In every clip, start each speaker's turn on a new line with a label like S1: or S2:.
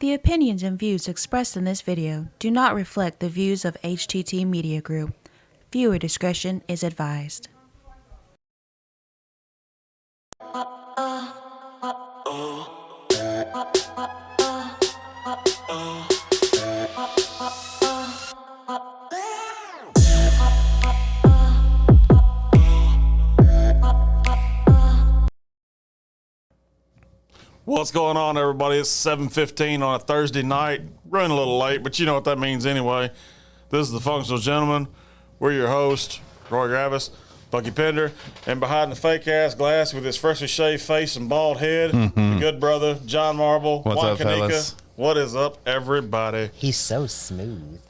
S1: The opinions and views expressed in this video do not reflect the views of HTT Media Group. Viewer discretion is advised.
S2: What's going on, everybody? It's 7:15 on a Thursday night. Running a little late, but you know what that means anyway. This is the Functional Gentleman. We're your host, Roy Gravis, Bucky Pender, and behind the fake-ass glass with his freshly shaved face and bald head, the good brother, John Marble.
S3: What's up, fellas?
S2: What is up, everybody?
S4: He's so smooth.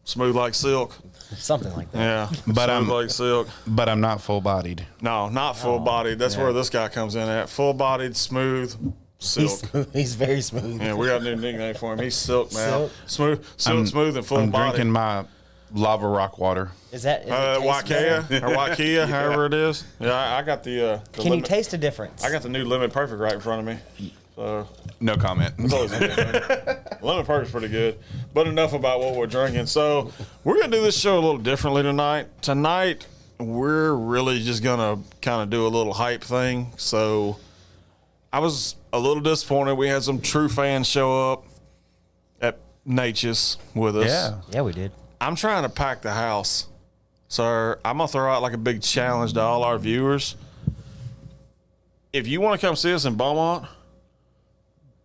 S2: Smooth like silk.
S4: Something like that.
S2: Yeah,
S3: But
S2: smooth like silk.
S3: But I'm not full-bodied.
S2: No, not full-bodied. That's where this guy comes in at. Full-bodied, smooth, silk.
S4: He's very smooth.
S2: Yeah, we got a new nickname for him. He's Silk now. Smooth, smooth, and full
S3: I'm
S2: body.
S3: drinking my lava rock water.
S4: Is that
S2: Wakea or Wakea, however it is. Yeah, I got the
S4: Can you
S2: lemon,
S4: taste a difference?
S2: I got the new Lemon Perfect right in front of me. So
S3: No comment.
S2: it's always interesting. Lemon Perfect's pretty good. But enough about what we're drinking. So we're gonna do this show a little differently tonight. Tonight we're really just gonna kind of do a little hype thing. So I was a little disappointed. We had some true fans show up at Natchez with us.
S4: Yeah, we did.
S2: I'm trying to pack the house. So I'm going to throw out like a big challenge to all our viewers. If you want to come see us in Beaumont,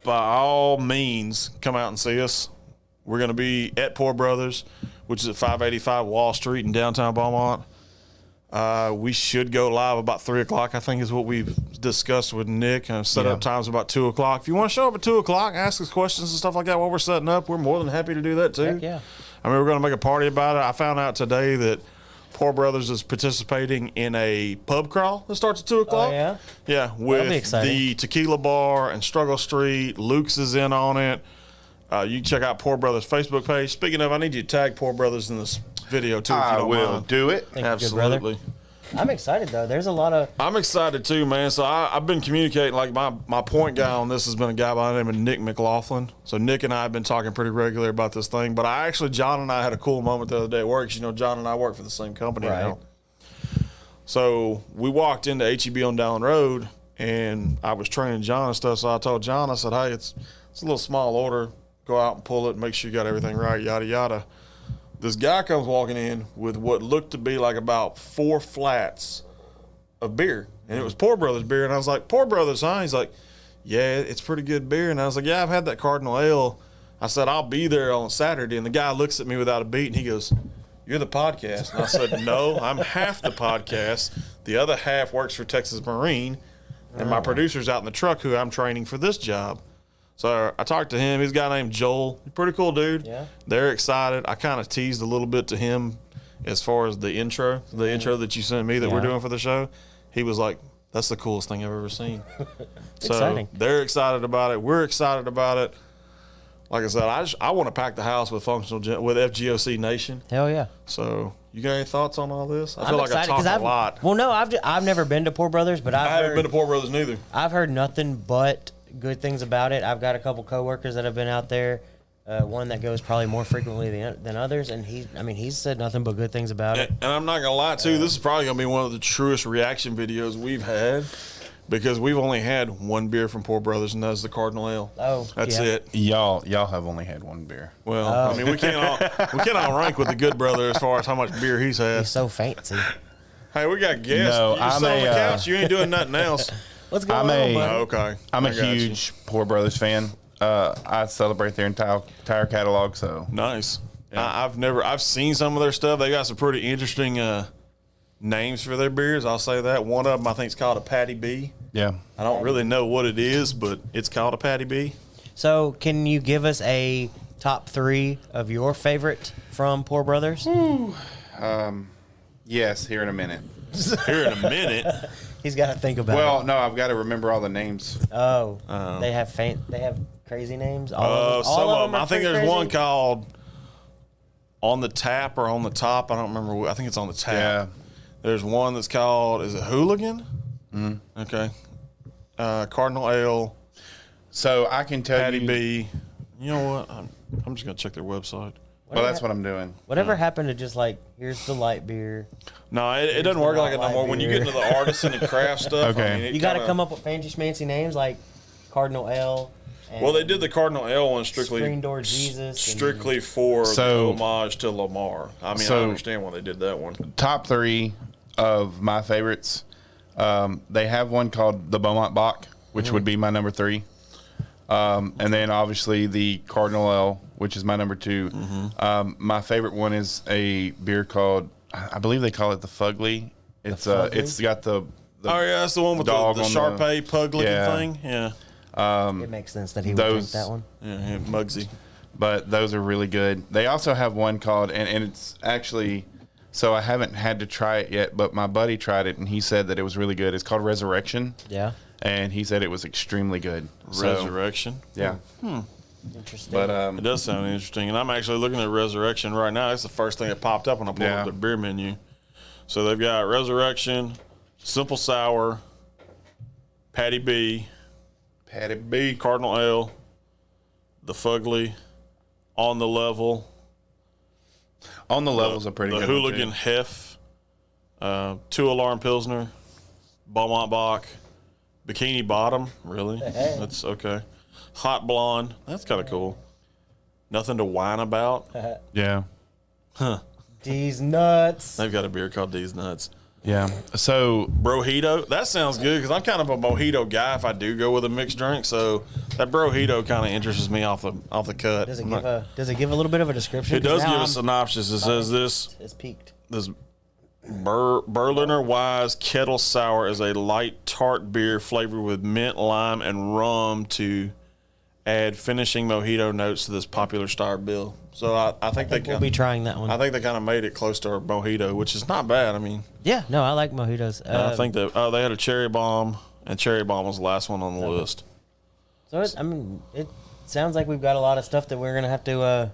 S2: by all means, come out and see us. We're going to be at Poor Brothers, which is at 585 Wall Street in downtown Beaumont. We should go live about 3 o'clock, I think is what we've discussed with Nick. Set up times about 2 o'clock. If you want to show up at 2 o'clock, ask us questions and stuff like that while we're setting up, we're more than happy to do that too.
S4: Heck yeah.
S2: I mean, we're going to make a party about it. I found out today that Poor Brothers is participating in a pub crawl that starts at 2 o'clock.
S4: Oh, yeah?
S2: Yeah,
S4: That'll be
S2: with
S4: exciting.
S2: the Tequila Bar and Struggle Street. Luke's is in on it. You can check out Poor Brothers' Facebook page. Speaking of, I need you to tag Poor Brothers in this video too. If you
S3: I
S2: don't
S3: will
S2: mind.
S3: do it.
S4: Thank you, good brother.
S2: Absolutely.
S4: I'm excited though. There's a lot of
S2: I'm excited too, man. So I've been communicating. Like my point guy on this has been a guy by the name of Nick McLaughlin. So Nick and I have been talking pretty regularly about this thing. But John and I had a cool moment the other day at work. 'Cause, you know, John and I work for the same company
S4: Right.
S2: now. So we walked into HEB on Dallin Road, and I was training John and stuff. So I told John, I said, "Hey, it's a little small order. Go out and pull it, and make sure you got everything right. Yada yada." This guy comes walking in with what looked to be like about 4 flats of beer, and it was Poor Brothers beer. And I was like, "Poor Brothers, huh?" He's like, "Yeah, it's pretty good beer." And I was like, "Yeah, I've had that Cardinal Ale." I said, "I'll be there on Saturday." And the guy looks at me without a beat, and he goes, "You're the podcast." And I said, "No, I'm half the podcast. The other half works for Texas Marine, and my producer's out in the truck who I'm training for this job." So I talked to him. He's a guy named Joel. Pretty cool dude.
S4: Yeah.
S2: They're excited. I kind of teased a little bit to him as far as the intro that you sent me that we're
S4: Yeah.
S2: doing for the show. He was like, "That's the coolest thing I've ever seen." So
S4: exciting.
S2: they're excited about it. We're excited about it. Like I said, I want to pack the house with with FGOC Nation.
S4: hell yeah.
S2: So you got any thoughts on all this? I
S4: I'm
S2: feel like I
S4: excited
S2: talk
S4: 'cause
S2: a lot.
S4: Well, no, I've never been to Poor Brothers, but
S2: I haven't been to Poor Brothers neither.
S4: I've heard nothing but good things about it. I've got a couple coworkers that have been out there. One that goes probably more frequently than others, and he's said nothing but good things about it.
S2: And I'm not gonna lie too, this is probably gonna be one of the truest reaction videos we've had, because we've only had one beer from Poor Brothers, and that's the Cardinal Ale.
S4: Oh,
S2: That's
S4: yeah.
S2: it.
S3: Y'all have only had one beer.
S2: Well, I mean, we can't all rank with the good brother as far as how much beer he's had.
S4: He's so fancy.
S2: Hey, we got guests.
S3: No,
S2: You
S3: I'm
S2: sit on the
S3: a,
S2: couch. You ain't doing nothing else.
S4: What's going
S3: I'm
S4: on,
S3: a-
S4: buddy?
S2: Oh, okay.
S3: I'm
S2: I
S3: a
S2: got you.
S3: huge Poor Brothers fan. I celebrate their entire catalog, so
S2: Nice. I've seen some of their stuff. They got some pretty interesting names for their beers. I'll say that. One of them I think is called a Patty B.
S3: yeah.
S2: I don't really know what it is, but it's called a Patty B.
S4: So, can you give us a top 3 of your favorite from Poor Brothers?
S3: Yes, here in a minute.
S2: Here in a minute.
S4: He's got to think about
S3: Well,
S4: it.
S3: no, I've got to remember all the names.
S4: Oh, they have crazy names. All of them,
S2: Some
S4: all
S2: of them.
S4: are
S2: I think
S4: pretty
S2: there's one
S4: crazy?
S2: called On the Tap or On the Top. I don't remember. I think it's On the Tap.
S3: Yeah.
S2: There's one that's called, is it Hooligan? Okay. Cardinal Ale,
S3: So I can tell
S2: Patty
S3: you,
S2: B. You know what? I'm just gonna check their website.
S3: Well, that's what I'm doing.
S4: Whatever happened to just like, here's the light beer?
S2: No, it doesn't work like it no more. When you get into the artisan and craft stuff,
S3: Okay.
S2: I mean, it
S4: You got to
S2: kinda-
S4: come up with fancy schmancy names like Cardinal L. And
S2: Well, they did the Cardinal L one strictly
S4: Screen Door Jesus. and-
S2: strictly for
S3: So-
S2: the homage to Lamar. I mean, I
S3: So-
S2: understand why they did that one.
S3: Top 3 of my favorites. They have one called the Beaumont Bach, which would be my number 3. And then obviously the Cardinal L, which is my number 2. My favorite one is a beer called, I believe they call it the Fugly. It's
S4: Fugly?
S3: it's got the
S2: Oh yeah, that's the one with
S3: dog
S2: the
S3: on
S2: Shar
S3: the-
S2: Pei pug looking
S3: Yeah.
S2: thing. Yeah,
S4: it makes sense that he would drink
S3: those-
S4: that one.
S2: yeah, Muggsy.
S3: but those are really good. They also have one called, and it's actually, so I haven't had to try it yet, but my buddy tried it and he said that it was really good. It's called Resurrection,
S4: Yeah.
S3: and he said it was extremely good. So,
S2: Resurrection.
S3: yeah.
S4: Interesting.
S3: But
S2: It does sound interesting, and I'm actually looking at Resurrection right now. It's the first thing that popped up when I pulled
S3: Yeah.
S2: up the beer menu. So they've got Resurrection, Simple Sour, Patty B,
S3: Patty B.
S2: Cardinal Ale, the Fugly, On the Level,
S3: On the levels are pretty
S2: the
S3: good.
S2: Hooligan
S3: one, too.
S2: Hef, 2 Alarm Pilsner, Beaumont Bach, Bikini Bottom. Really? That's okay. Hot Blonde. That's kind of cool. Nothing to whine about.
S3: Yeah.
S4: These nuts.
S2: They've got a beer called These Nuts.
S3: Yeah. So
S2: Brojito. That sounds good because I'm kind of a mojito guy if I do go with a mixed drink. So that Brojito kind of interests me off the cut.
S4: Does it
S2: I'm
S4: give
S2: not-
S4: does it give a little bit of a description?
S2: It does
S4: 'Cause
S2: give
S4: now
S2: a synopsis. It says
S4: It's peaked.
S2: this Berliner Weiss Kettle Sour is a light tart beer flavored with mint, lime, and rum to add finishing mojito notes to this popular style bill. So I think they
S4: We'll be trying that one.
S2: I think they kind of made it close to our mojito, which is not bad. I mean,
S4: Yeah, no, I like mojitos.
S2: I think that they had a cherry bomb, and cherry bomb was the last one on the list.
S4: So it sounds like we've got a lot of stuff that we're gonna have to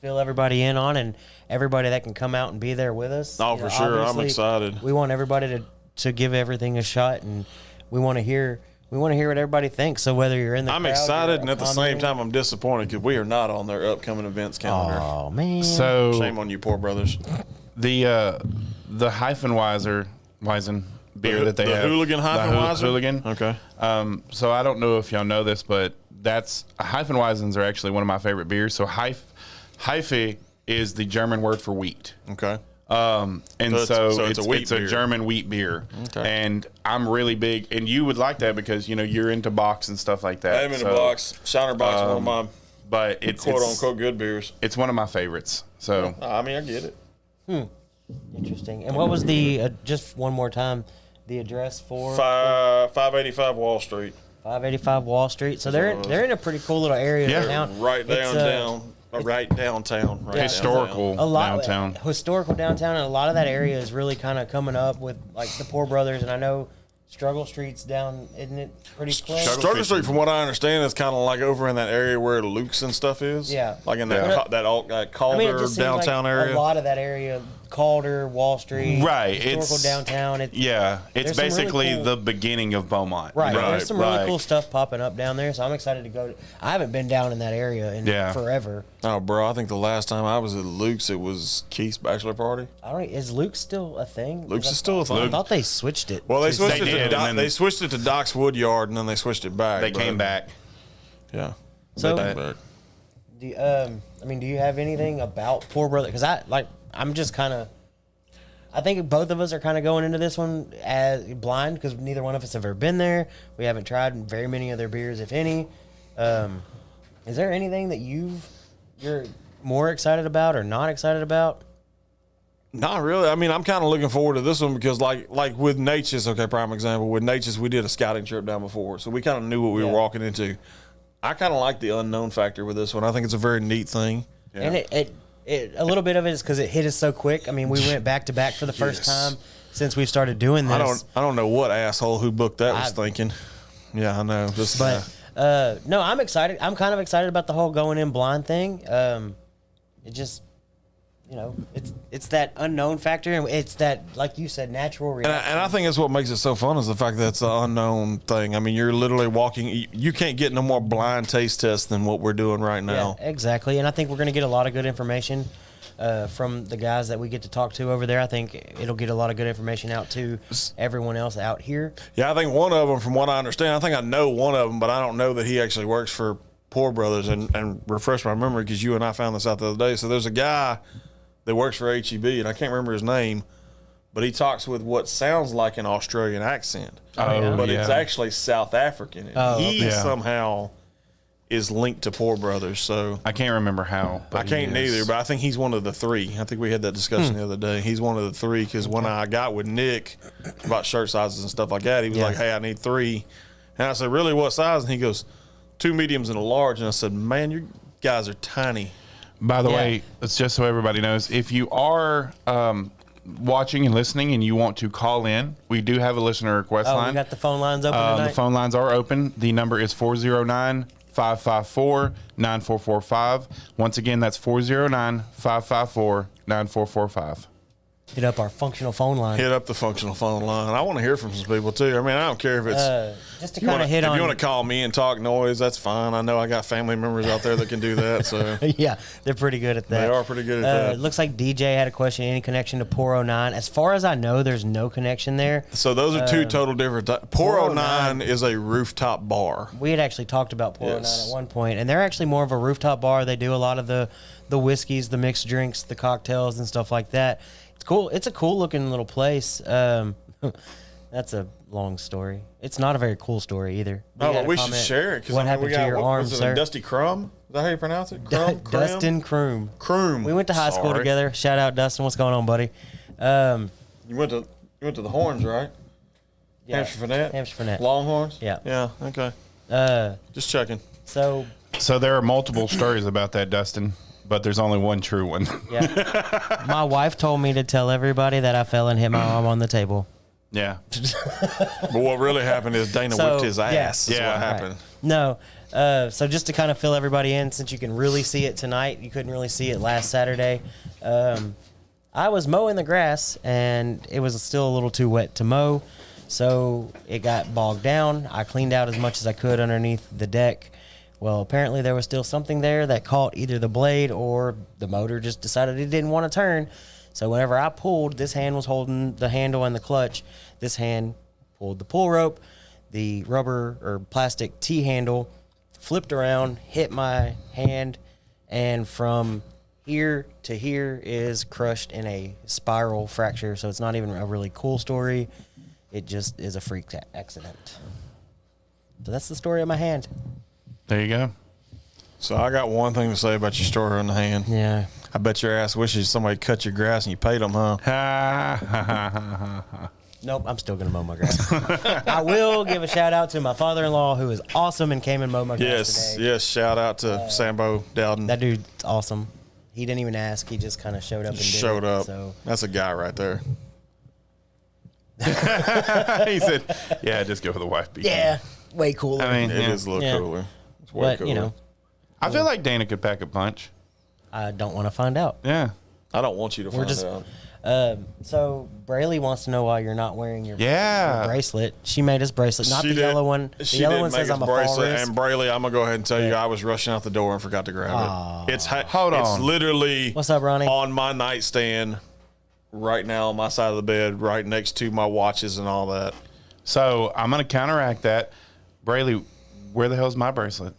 S4: fill everybody in on, and everybody that can come out and be there with us.
S2: Oh,
S4: You
S2: for
S4: know,
S2: sure. I'm
S4: obviously,
S2: excited.
S4: We want everybody to give everything a shot, and we want to hear what everybody thinks. So whether you're in the
S2: I'm
S4: crowd,
S2: excited,
S4: you're
S2: and at the same
S4: commenting-
S2: time, I'm disappointed because we are not on their upcoming events calendar.
S4: Oh man.
S3: so
S2: Shame on you, poor brothers.
S3: the Hefeweizen beer that they
S2: the
S3: have,
S2: Hooligan
S3: the
S2: Hefeweizen?
S3: Hooligan.
S2: Okay.
S3: So I don't know if y'all know this, but that's Hefeweizens are actually one of my favorite beers. So Hefe is the German word for wheat.
S2: Okay.
S3: And
S2: So
S3: so,
S2: it's
S3: it's
S2: a wheat
S3: it's a
S2: beer.
S3: German wheat beer.
S2: Okay.
S3: And I'm really big, and you would like that because you're into box and stuff like that.
S2: I'm in
S3: So,
S2: a box. Shiner box, one of my
S3: but it's
S2: quote unquote good beers.
S3: It's one of my favorites. So
S2: I mean, I get it.
S4: Interesting. And what was the just one more time the address for
S2: 585 Wall Street.
S4: 585 Wall Street? So they're in a pretty cool little area
S3: Yeah.
S4: of town.
S2: Right
S4: It's,
S2: downtown. Right downtown. Right
S3: historical
S4: a lot
S3: downtown.
S4: historical downtown, and a lot of that area is really kind of coming up with like the Poor Brothers, and I know Struggle Street's down, isn't it pretty close?
S2: Struggle Street, from what I understand, is kind of like over in that area where Luke's and stuff is.
S4: Yeah.
S2: Like in that
S3: Yeah.
S2: that Calder
S4: I mean, it just seems
S2: downtown
S4: like
S2: area.
S4: a lot of that area, Calder, Wall Street,
S3: Right,
S4: historical
S3: it's-
S4: downtown. It's
S3: yeah, it's
S4: There's some really
S3: basically
S4: cool-
S3: the beginning of Beaumont.
S4: Right.
S3: You know,
S4: There's some really
S3: like-
S4: cool stuff popping up down there, so I'm excited to go. I haven't been down in that area in
S3: Yeah.
S4: forever.
S2: Oh, bro, I think the last time I was at Luke's, it was Keith's bachelor party.
S4: I don't. Is Luke still a thing?
S2: Luke's
S4: I
S2: is still a
S4: thought- I
S2: thing.
S4: thought they switched it.
S2: Well, they
S4: to-
S2: switched
S3: They
S2: it
S3: did,
S2: to
S3: and then-
S2: they switched it to Doc's Woodyard, and then they switched it back.
S3: They
S2: but-
S3: came back.
S2: Yeah.
S4: So-
S2: They came back.
S4: do you have anything about Poor Brother? Because I'm just kind of. I think both of us are kind of going into this one as blind because neither one of us have ever been there. We haven't tried very many of their beers, if any. Is there anything that you're more excited about or not excited about?
S2: Not really. I mean, I'm kind of looking forward to this one because, like with Nature's, okay, prime example. With Nature's, we did a scouting trip down before, so we kind of knew what we were walking into. I kind of like the unknown factor with this one. I think it's a very neat thing.
S4: And it a little bit of it is because it hit us so quick. I mean, we went back to back for the first
S2: Yes.
S4: time since we've started doing this.
S2: I don't know what asshole who booked that was thinking. Yeah, I know. Just,
S4: No, I'm excited. I'm kind of excited about the whole going in blind thing. It just you know, it's that unknown factor, and it's that, like you said, natural
S2: And
S4: reaction.
S2: I think that's what makes it so fun is the fact that it's an unknown thing. I mean, you're literally walking. You can't get no more blind taste tests than what we're doing right now.
S4: Yeah, exactly. And I think we're going to get a lot of good information from the guys that we get to talk to over there. I think it'll get a lot of good information out to everyone else out here.
S2: Yeah, I think one of them, from what I understand, I think I know one of them, but I don't know that he actually works for Poor Brothers. And refresh my memory because you and I found this out the other day. So there's a guy that works for HEB, and I can't remember his name, but he talks with what sounds like an Australian accent.
S3: Oh,
S2: but
S3: yeah.
S2: it's actually South African. And
S4: Oh,
S2: he
S3: okay.
S2: somehow is linked to Poor Brothers. So
S3: I can't remember how.
S2: I
S3: but
S2: can't
S3: he is.
S2: neither, but I think he's one of the three. I think we had that discussion the other day. He's one of the three because when I got with Nick about shirt sizes and stuff like that, he was
S4: Yeah.
S2: like, "Hey, I need 3." And I said, "Really, what size?" And he goes, 2 mediums and a large. And I said, "Man, you guys are tiny."
S3: By the
S4: Yeah.
S3: way, it's just so everybody knows, if you are watching and listening and you want to call in, we do have a listener request
S4: Oh,
S3: line.
S4: we got the phone lines open tonight.
S3: The phone lines are open. The number is 409-554-9445. Once again, that's 409-554-9445.
S4: Hit up our functional phone line.
S2: Hit up the functional phone line. I want to hear from some people too. I mean, I don't care if it's
S4: Just to
S2: you
S4: kind
S2: wanna-
S4: of hit
S2: if
S4: on.
S2: you want to call me and talk noise, that's fine. I know I got family members out there that can do that. So
S4: Yeah, they're pretty good at that.
S2: They are pretty good at that.
S4: It looks like DJ had a question. Any connection to Poro 9? As far as I know, there's no connection there.
S2: So those are two total different. Poro 9
S4: 409
S2: is a rooftop bar.
S4: We had actually talked about Poro
S2: Yes.
S4: 9 at one point, and they're actually more of a rooftop bar. They do a lot of the whiskeys, the mixed drinks, the cocktails, and stuff like that. It's cool. It's a cool looking little place. That's a long story. It's not a very cool story either. You
S2: Oh,
S4: got
S2: but
S4: a
S2: we should
S4: comment?
S2: share it. 'Cause,
S4: What
S2: I mean,
S4: happened
S2: we
S4: to
S2: got,
S4: your
S2: what
S4: arm,
S2: was it,
S4: sir?
S2: Dusty Crumb? Is that how you pronounce it? Crumb?
S4: Dustin Kroom.
S2: Croom.
S4: We went to high school
S2: Sorry.
S4: together. Shout out, Dustin. What's going on, buddy?
S2: You went to the Horns, right?
S4: Yeah.
S2: Hampshire Finette.
S4: Hampshire Finette.
S2: Longhorns.
S4: Yeah.
S2: Yeah. Okay. Just checking.
S4: So
S3: So there are multiple stories about that, Dustin, but there's only one true one.
S4: yeah, my wife told me to tell everybody that I fell and hit my arm on the table.
S3: Yeah.
S2: But what really happened is Dana
S4: So,
S2: whipped his
S4: yeah.
S2: ass. Is
S3: Yeah.
S2: what happened.
S4: No. So just to kind of fill everybody in, since you can really see it tonight, you couldn't really see it last Saturday. I was mowing the grass, and it was still a little too wet to mow, so it got bogged down. I cleaned out as much as I could underneath the deck. Well, apparently there was still something there that caught either the blade or the motor just decided it didn't want to turn. So whenever I pulled, this hand was holding the handle and the clutch. This hand pulled the pull rope. The rubber or plastic T-handle flipped around, hit my hand, and from here to here is crushed in a spiral fracture. So it's not even a really cool story. It just is a freak accident. So that's the story of my hand.
S3: There you go.
S2: So I got one thing to say about your story on the hand.
S4: Yeah.
S2: I bet your ass wishes somebody cut your grass and you paid them, huh?
S4: Nope, I'm still going to mow my grass. I will give a shout out to my father-in-law, who is awesome and came and mowed my grass
S2: Yes,
S4: today.
S2: yes. Shout out to Sambo Dowden.
S4: That dude's awesome. He didn't even ask. He just kind of showed up and did
S2: Showed
S4: it.
S2: up.
S4: So
S2: That's a guy right there.
S3: He said, yeah, just go for the wife beater.
S4: yeah, way cooler.
S3: I mean,
S2: It
S3: yeah.
S2: is a little
S4: Yeah.
S2: cooler. It's way
S4: but
S2: cooler.
S4: you know,
S3: I feel like Dana could pack a punch.
S4: I don't want to find out.
S3: Yeah.
S2: I don't want you to find
S4: just-
S2: out.
S4: So Braylee wants to know why you're not wearing your
S3: Yeah.
S4: bracelet. She made us bracelet, not
S2: She
S4: the
S2: did-
S4: yellow one. The
S2: she
S4: yellow
S2: did
S4: one
S2: make
S4: says
S2: us
S4: I'm a
S2: bracelet.
S4: walrus.
S2: And Brayley, I'm gonna go ahead and tell you,
S4: Yeah.
S2: I was rushing out the door and forgot to grab it. It's
S3: Hold
S2: It's
S3: on.
S2: literally
S4: What's up, Ronnie?
S2: on my nightstand right now on my side of the bed, right next to my watches and all that.
S3: So I'm going to counteract that. Brayley, where the hell's my bracelet?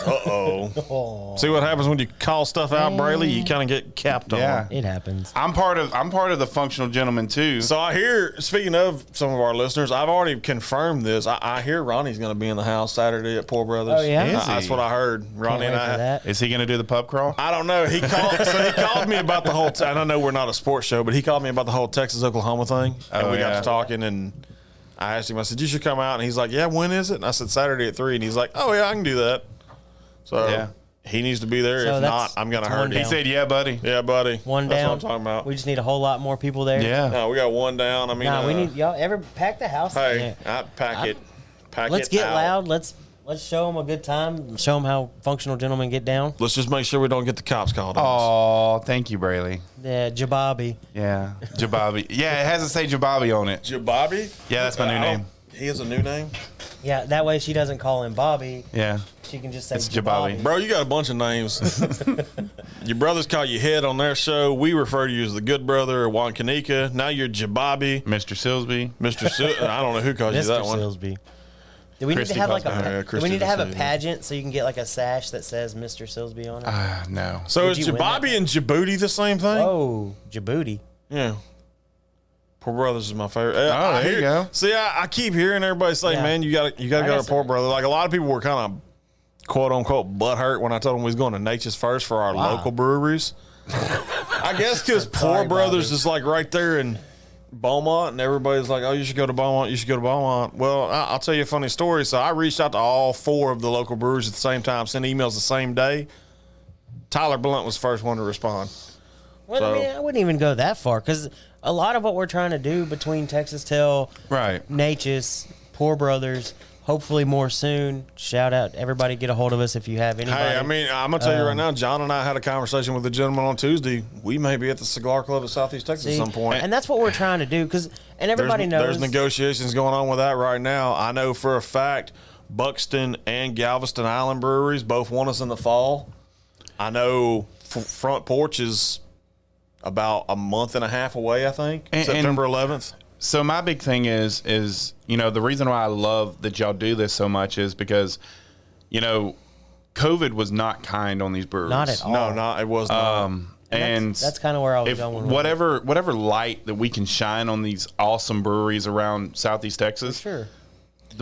S2: Uh-oh. See what happens when you call stuff out, Brayley? You kind of get capped on.
S3: Yeah.
S4: It happens.
S3: I'm part of the functional gentleman too.
S2: So I hear, speaking of some of our listeners, I've already confirmed this. I hear Ronnie's going to be in the house Saturday at Poor Brothers.
S4: Oh, yeah?
S3: Is
S2: That's
S3: he?
S2: what I heard.
S4: Can't
S2: Ronnie
S4: wait
S2: and
S4: for
S2: I.
S4: that.
S3: Is he going to do the pub crawl?
S2: I don't know. He called me about the whole. I don't know. We're not a sports show, but he called me about the whole Texas Oklahoma thing, and
S3: Oh,
S2: we got
S3: yeah.
S2: to talking. And I asked him. I said, "You should come out." And he's like, "Yeah, when is it?" And I said, "Saturday at 3." And he's like, "Oh yeah, I can do that." So
S3: Yeah.
S2: he needs to be there.
S4: So
S2: if not,
S4: that's-
S2: I'm gonna
S4: that's
S2: hurt
S4: one
S2: him.
S3: He said, "Yeah, buddy."
S2: Yeah, buddy.
S4: One
S2: That's
S4: down.
S2: what I'm talking about.
S4: We just need a whole lot more people there.
S3: Yeah.
S2: No, we got one down. I mean,
S4: Nah, we need y'all ever pack the house.
S2: Hey,
S4: Yeah.
S2: I pack it. Pack
S4: Let's
S2: it
S4: get
S2: out.
S4: loud. Let's Let's show them a good time. Show them how functional gentlemen get down.
S2: Let's just make sure we don't get the cops called on us.
S3: Oh, thank you, Brayley.
S4: Yeah, Jababi.
S3: Yeah, Jababi. Yeah, it has to say Jababi on it.
S2: Jababi?
S3: Yeah, that's my new name.
S2: He has a new name?
S4: Yeah, that way she doesn't call him Bobby.
S3: Yeah.
S4: She can just say
S3: It's
S4: Jababi.
S3: Jababi.
S2: Bro, you got a bunch of names. Your brothers call you Head on their show. We refer to you as the Good Brother or Wankanika. Now you're Jababi.
S3: Mr. Silsby.
S2: Mr. I don't know who calls you that
S4: Mr.
S2: one.
S4: Silsby. Do we
S3: Christy
S4: need to have like
S3: calls me-
S2: yeah,
S4: a? Do
S2: Christy
S4: we need to have a
S2: does say,
S4: pageant so you can get like a sash that says Mr. Silsby on it?
S3: No.
S2: So
S4: Did
S2: is
S4: you win that?
S2: Jababi and Djibouti the same thing?
S4: Oh, Djibouti.
S2: Yeah. Poor Brothers is my favorite.
S3: Oh, there you go.
S2: See, I keep hearing everybody say,
S4: Yeah.
S2: man, you got to go
S4: guess
S2: to Poor Brother. Like a lot of people were kind of quote unquote butthurt when I told them we was going to Nature's First for our
S4: Wow.
S2: local breweries. I guess because
S4: Sorry,
S2: Poor Brothers
S4: Bobby.
S2: is like right there in Beaumont, and everybody's like, oh, you should go to Beaumont. You should go to Beaumont. Well, I'll tell you a funny story. So I reached out to all 4 of the local breweries at the same time, sent emails the same day. Tyler Blunt was the first one to respond.
S4: Well,
S2: So-
S4: I mean, I wouldn't even go that far because a lot of what we're trying to do between Texas Tell,
S3: Right.
S4: Natchez, Poor Brothers, hopefully more soon. Shout out, everybody, get a hold of us if you have anybody.
S2: Hey, I mean, I'm gonna tell you right now. John and I had a conversation with a gentleman on Tuesday. We may be at the Cigar Club of Southeast Texas
S4: See?
S2: at some point.
S4: And that's what we're trying to do because, and everybody knows.
S2: There's negotiations going on with that right now. I know for a fact Buxton and Galveston Island breweries both want us in the fall. I know Front Porch is about a month and a half away. I think
S3: And-
S2: September 11th.
S3: So my big thing is the reason why I love that y'all do this so much is because COVID was not kind on these breweries.
S4: Not at all.
S2: No, it was not.
S3: And
S4: that's kind of where I was
S3: if
S4: going with it.
S3: whatever light that we can shine on these awesome breweries around Southeast Texas,
S4: Sure.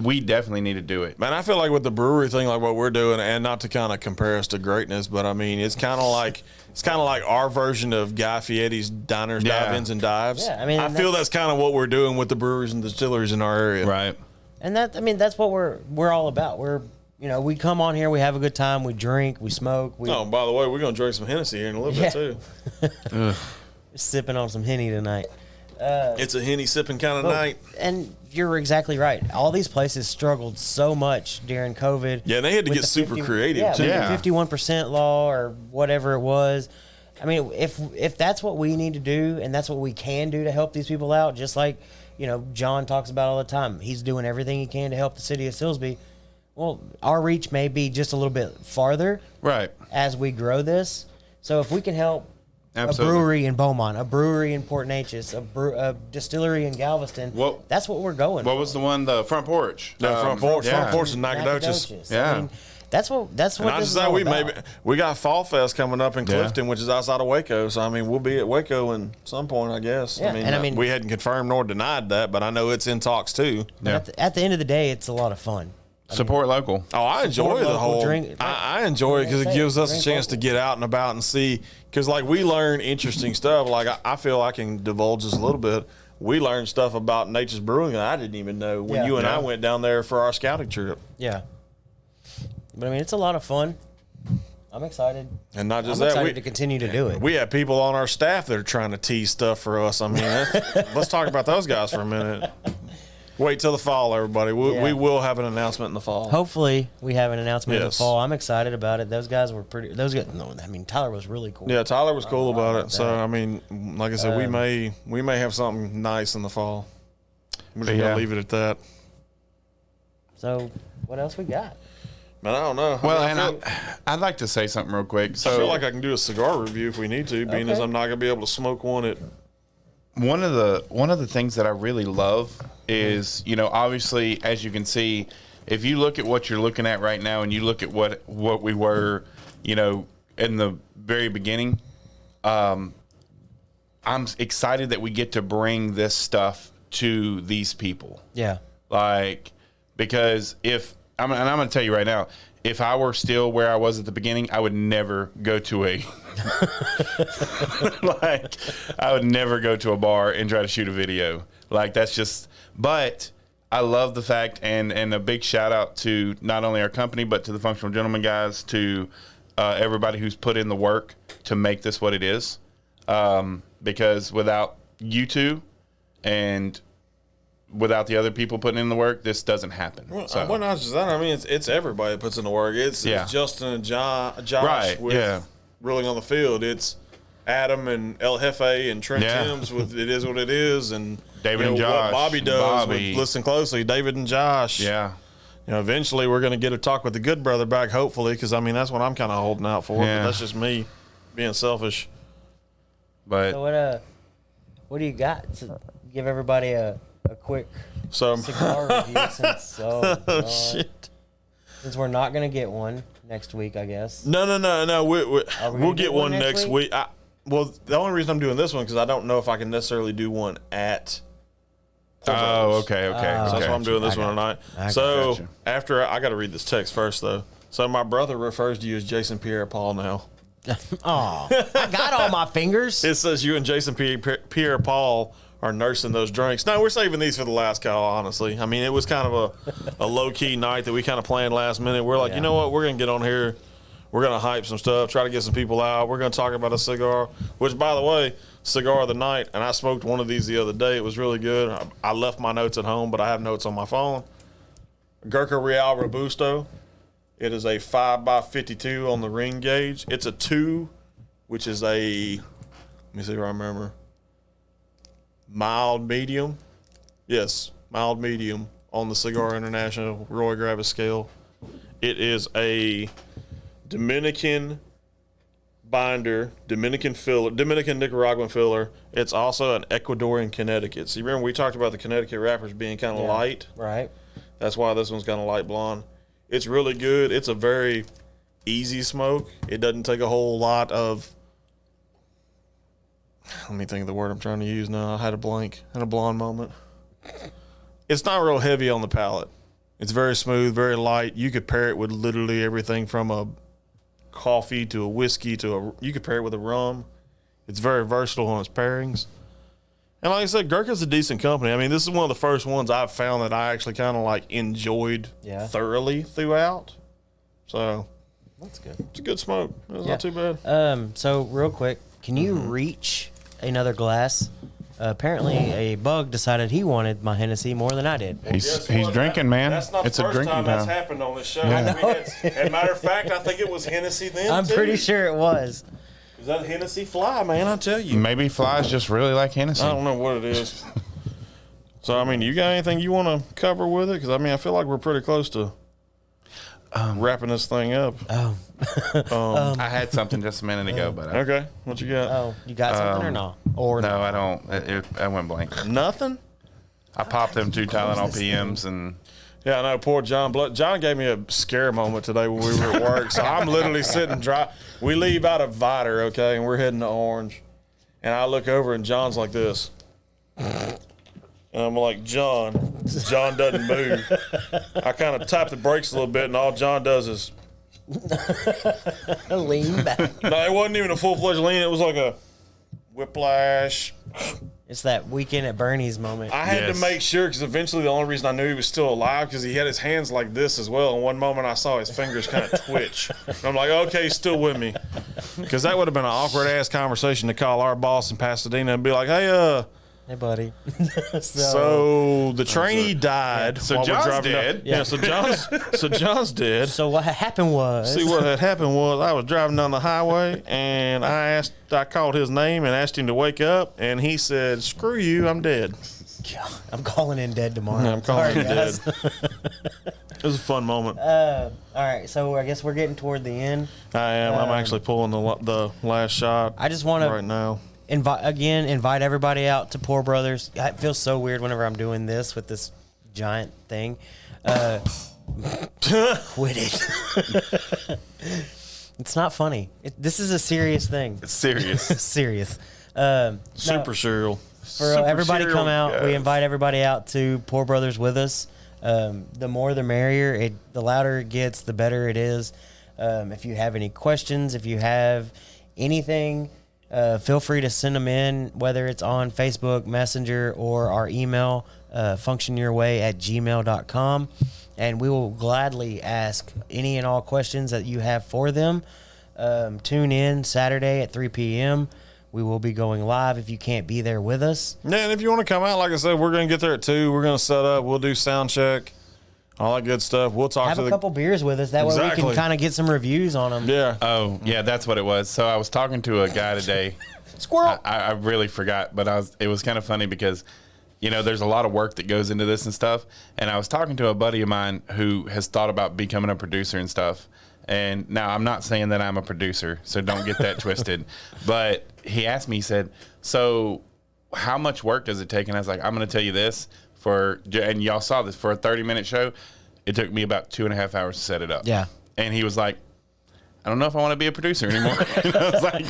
S3: we definitely need to do it.
S2: Man, I feel like with the brewery thing, like what we're doing, and not to kind of compare us to greatness, but I mean, it's kind of like our version of Guy Fieri's diners,
S3: Yeah.
S2: dive-ins, and dives.
S4: Yeah, I mean,
S2: I
S4: and
S2: feel that's kind of what we're doing with the breweries and distilleries in our area.
S3: Right.
S4: And that's what we're all about. We come on here, we have a good time, we drink, we smoke, we
S2: Oh, by the way, we're gonna drink some Hennessy here in a little bit too.
S4: sipping on some Henny tonight.
S2: It's a Henny sipping kind of night.
S4: And you're exactly right. All these places struggled so much during COVID.
S2: Yeah, and they had to
S4: with
S2: get
S4: the
S2: super creative, too.
S4: with
S3: Yeah.
S4: the 51% law or whatever it was. I mean, if that's what we need to do and that's what we can do to help these people out, just like John talks about all the time, he's doing everything he can to help the city of Silsbee. Well, our reach may be just a little bit farther
S3: Right.
S4: as we grow this. So if we can help
S3: Absolutely.
S4: a brewery in Beaumont, a brewery in Port Neches, a distillery in Galveston,
S3: What-
S4: that's what we're going
S3: What
S4: for.
S3: was the one? The Front Porch.
S2: The front porch,
S3: yeah.
S2: front porch is Nacogdoches.
S4: Nacogdoches.
S3: Yeah.
S4: I mean, that's what
S2: And
S4: this
S2: I
S4: is
S2: just say
S4: all about.
S2: we got Fall Fest coming up in
S3: Yeah.
S2: Clifton, which is outside of Waco. So I mean, we'll be at Waco in some point, I guess.
S4: Yeah, and I mean-
S2: we hadn't confirmed nor denied that, but I know it's in talks too.
S3: Yeah.
S4: At the end of the day, it's a lot of fun.
S3: Support local.
S2: Oh, I enjoy
S4: Support
S2: the
S4: local,
S2: whole.
S4: drink-
S2: I enjoy it because it
S4: Say
S2: gives
S4: it,
S2: us a
S4: drink
S2: chance to
S4: local.
S2: get out and about and see. Because like we learn interesting stuff. Like I feel I can divulge this a little bit. We learned stuff about Nature's Brewing that I didn't even know when
S4: Yeah.
S2: you and I
S3: Yeah.
S2: went down there for our scouting trip.
S4: Yeah. But I mean, it's a lot of fun. I'm excited.
S2: And not
S4: I'm
S2: just that,
S4: excited to continue to do it.
S2: we have people on our staff that are trying to tease stuff for us. I mean, let's talk about those guys for a minute. Wait till the fall, everybody.
S4: Yeah.
S2: We will have an announcement in the fall.
S4: Hopefully, we have an announcement in the
S2: Yes.
S4: fall. I'm excited about it. Those guys were pretty. Tyler was really cool.
S2: Yeah, Tyler was cool about
S4: about
S2: it. So
S4: that.
S2: I mean, like I said, we may have something nice in the fall. We're just
S3: Yeah.
S2: gonna leave it at that.
S4: So, what else we got?
S2: Man, I don't know.
S3: Well,
S2: I,
S3: and
S2: feel,
S3: I'd like to say something real quick.
S2: I
S3: So
S2: feel like I can do a cigar review if we need to, being as
S4: Okay.
S2: I'm not gonna be able to smoke one at.
S3: one of the things that I really love is, obviously, as you can see, if you look at what you're looking at right now and you look at what we were, in the very beginning, I'm excited that we get to bring this stuff to these people.
S4: Yeah.
S3: Like, because I'm going to tell you right now, if I were still where I was at the beginning, I would never go to a I would never go to a bar and try to shoot a video. Like, that's just. But I love the fact, and a big shout out to not only our company but to the Functional Gentleman guys, to everybody who's put in the work to make this what it is. Because without you two and without the other people putting in the work, this doesn't happen. So
S2: Well, not just that. I mean, it's everybody that puts in the work. It's Justin and Josh
S3: Right,
S2: with
S3: yeah.
S2: ruling on the field. It's Adam and El Jefe and Trent
S3: Yeah.
S2: Timms with It Is What It Is, and
S3: David and
S2: what
S3: Josh,
S2: Bobby does.
S3: Bobby.
S2: With Listen Closely, David and Josh.
S3: yeah.
S2: Eventually we're going to get a talk with the good brother back, hopefully, because I mean that's what I'm kind of holding out for.
S3: Yeah.
S2: But that's just me being selfish.
S3: But
S4: So what do you got to give everybody a quick
S2: So
S4: cigar review since
S2: shit.
S4: since we're not gonna get one next week, I guess.
S2: No. We'll
S4: gonna
S2: get one next week. Well, the only reason I'm doing this one because I don't know if I can necessarily do one at.
S3: okay.
S2: So that's why I'm doing this one tonight. So
S3: Gotcha.
S2: after I got to read this text first though. So my brother refers to you as Jason Pierre-Paul now.
S4: Oh, I got all my fingers.
S2: It says you and Jason Pierre-Paul are nursing those drinks. No, we're saving these for the last call, honestly. I mean, it was kind of a low-key night that we kind of planned last minute. We're like,
S4: Yeah.
S2: you know what? We're going to get on here. We're going to hype some stuff, try to get some people out. We're going to talk about a cigar, which, by the way, cigar of the night, and I smoked one of these the other day. It was really good. I left my notes at home, but I have notes on my phone. Gurkha Real Robusto. It is a 5x52 on the ring gauge. It's a 2, which is a, let me see if I remember, mild medium. Yes, mild medium on the Cigar International Roy Gravis scale. It is a Dominican binder, Dominican filler, Dominican Nicaraguan filler. It's also an Ecuadorian Connecticut. See, remember we talked about the Connecticut wrappers being kind of light?
S4: Right.
S2: That's why this one's kind of light blonde. It's really good. It's a very easy smoke. It doesn't take a whole lot of, let me think of the word I'm trying to use now. I had a blank and a blonde moment. It's not real heavy on the palate. It's very smooth, very light. You could pair it with literally everything from a coffee to a whiskey you could pair it with a rum. It's very versatile on its pairings. And like I said, Gurkha's a decent company. I mean, this is one of the first ones I've found that I actually kind of like enjoyed thoroughly throughout. So
S4: That's good.
S2: it's a good smoke. It's not too bad.
S4: So real quick, can you reach another glass? Apparently, a bug decided he wanted my Hennessy more than I did.
S3: He's drinking, man.
S2: That's not
S3: It's
S2: the
S3: a
S2: first
S3: drinking
S2: time that's
S3: time.
S2: happened on this show. I mean, as a matter of fact, I think it was Hennessy then.
S4: I'm
S2: too.
S4: pretty sure it was.
S2: Is that Hennessy Fly, man? I tell you.
S3: Maybe flies just really like Hennessy.
S2: I don't know what it is. So, I mean, you got anything you want to cover with it? Because, I mean, I feel like we're pretty close to wrapping this thing up.
S3: I had something just a minute ago, but
S2: Okay. What you got?
S4: Oh, you got something or no? Or
S3: no, I don't. I went blank.
S2: Nothing?
S3: I popped them 2 Tylenol PMs and
S2: Yeah, I know. Poor John. John gave me a scare moment today when we were at work. So I'm literally sitting dry. We leave out of Viter, okay, and we're heading to Orange. And I look over and John's like this. And I'm like, John doesn't move. I kind of tap the brakes a little bit, and all John does is,
S4: lean back.
S2: no, it wasn't even a full-fledged lean. It was like a whiplash.
S4: It's that weekend at Bernie's moment.
S2: I had
S3: Yes.
S2: to make sure because eventually the only reason I knew he was still alive because he had his hands like this as well. And one moment I saw his fingers kind of twitch. And I'm like, okay, he's still with me. Because that would have been an awkward ass conversation to call our boss in Pasadena and be like, hey,
S4: Hey, buddy.
S2: so the trainee died.
S3: So
S2: while we're
S3: John's
S2: driving down-
S3: dead.
S2: Yeah, so John's dead.
S4: So what happened was,
S2: See, what had happened was I was driving down the highway and I called his name and asked him to wake up, and he said, "Screw you, I'm dead."
S4: I'm calling in dead tomorrow.
S2: I'm calling
S4: Sorry,
S2: him dead.
S4: guys.
S2: It was a fun moment.
S4: All right, so I guess we're getting toward the end.
S2: I am. I'm actually pulling the last shot.
S4: I just want to
S2: right now.
S4: invite everybody out to Poor Brothers. It feels so weird whenever I'm doing this with this giant thing. Quit it. It's not funny. This is a serious thing.
S3: it's serious.
S4: Serious.
S2: Super serial.
S4: For
S3: Super
S4: everybody
S3: serial
S4: come out. We
S3: guys.
S4: invite everybody out to Poor Brothers with us. The more the merrier. The louder it gets, the better it is. If you have any questions, if you have anything, feel free to send them in, whether it's on Facebook Messenger or our email, functionyourway@gmail.com. And we will gladly ask any and all questions that you have for them. Tune in Saturday at 3 p.m. We will be going live if you can't be there with us.
S2: Yeah, and if you want to come out, like I said, we're going to get there at 2. We're going to set up. We'll do sound check, all that good stuff. We'll talk
S4: Have
S2: to
S4: a
S2: the
S4: couple beers with us. That way we
S2: Exactly.
S4: can kind of get some reviews on them.
S2: Yeah.
S3: Oh, yeah, that's what it was. So I was talking to a guy today.
S4: Squirrel.
S3: I really forgot, but it was kind of funny because, you know, there's a lot of work that goes into this and stuff. And I was talking to a buddy of mine who has thought about becoming a producer and stuff. And now I'm not saying that I'm a producer, so don't get that twisted. But he asked me, he said, so how much work does it take? And I was like, I'm going to tell you this. And y'all saw this, for a 30-minute show, it took me about 2.5 hours to set it up.
S4: Yeah.
S3: And he was like, I don't know if I want to be a producer anymore. And I was like,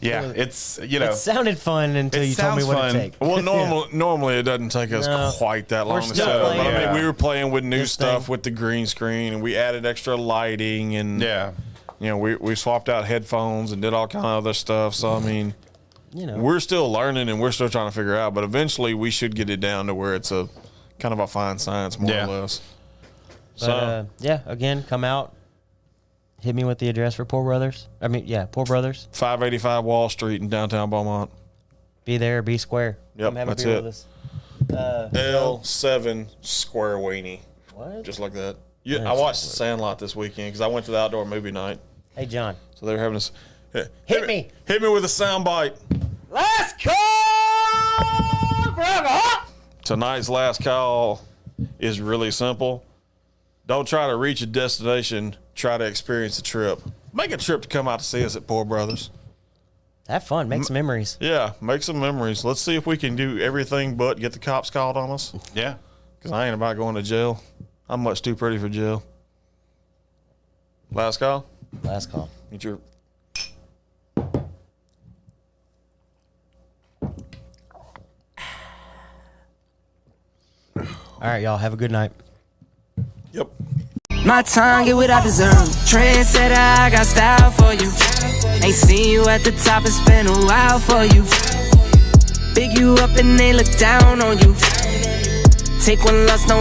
S3: yeah, it's, you know.
S4: It sounded fun until
S3: It
S4: you told me
S3: sounds
S4: what
S3: fun.
S4: it takes.
S2: Well, normally it doesn't take us
S4: No.
S2: quite that long to
S4: still
S2: set up. But I
S4: playing
S2: mean, we were playing with new
S4: this
S2: stuff
S4: thing.
S2: with the green screen, and we added extra lighting, and
S3: Yeah.
S2: you know, we swapped out headphones and did all kind of other stuff. So I mean,
S4: You know.
S2: we're still learning and we're still trying to figure out. But eventually, we should get it down to where it's a kind of a fine science, more
S3: Yeah.
S2: or less.
S4: But,
S2: So
S4: yeah, again, come out. Hit me with the address for Poor Brothers. Poor Brothers.
S2: 585 Wall Street in downtown Beaumont.
S4: Be there, be square.
S2: Yep,
S4: Come have
S2: that's
S4: a beer
S2: it.
S4: with us.
S2: L7 Square Weenie,
S4: What?
S2: just like that. Yeah, I
S4: That's
S2: watched
S4: not
S2: Sandlot this weekend because I went to the outdoor movie night.
S4: Hey, John.
S2: So they were having us.
S4: Hit me.
S2: Hit me with a sound bite.
S4: Let's go, brother.
S2: Tonight's last call is really simple. Don't try to reach a destination. Try to experience the trip. Make a trip to come out to see us at Poor Brothers.
S4: Have fun. Make some memories.
S2: Yeah, make some memories. Let's see if we can do everything but get the cops called on us.
S3: Yeah.
S2: Because I ain't about going to jail. I'm much too pretty for jail. Last call?
S4: Last call.
S2: Get your.
S4: All right, y'all. Have a good night.
S2: Yep.
S5: My tongue get what I deserve. Trendsetter, I got style for you. Ain't seen you at the top, it's been a while for you. Big you up and they look down on you. Take one loss, no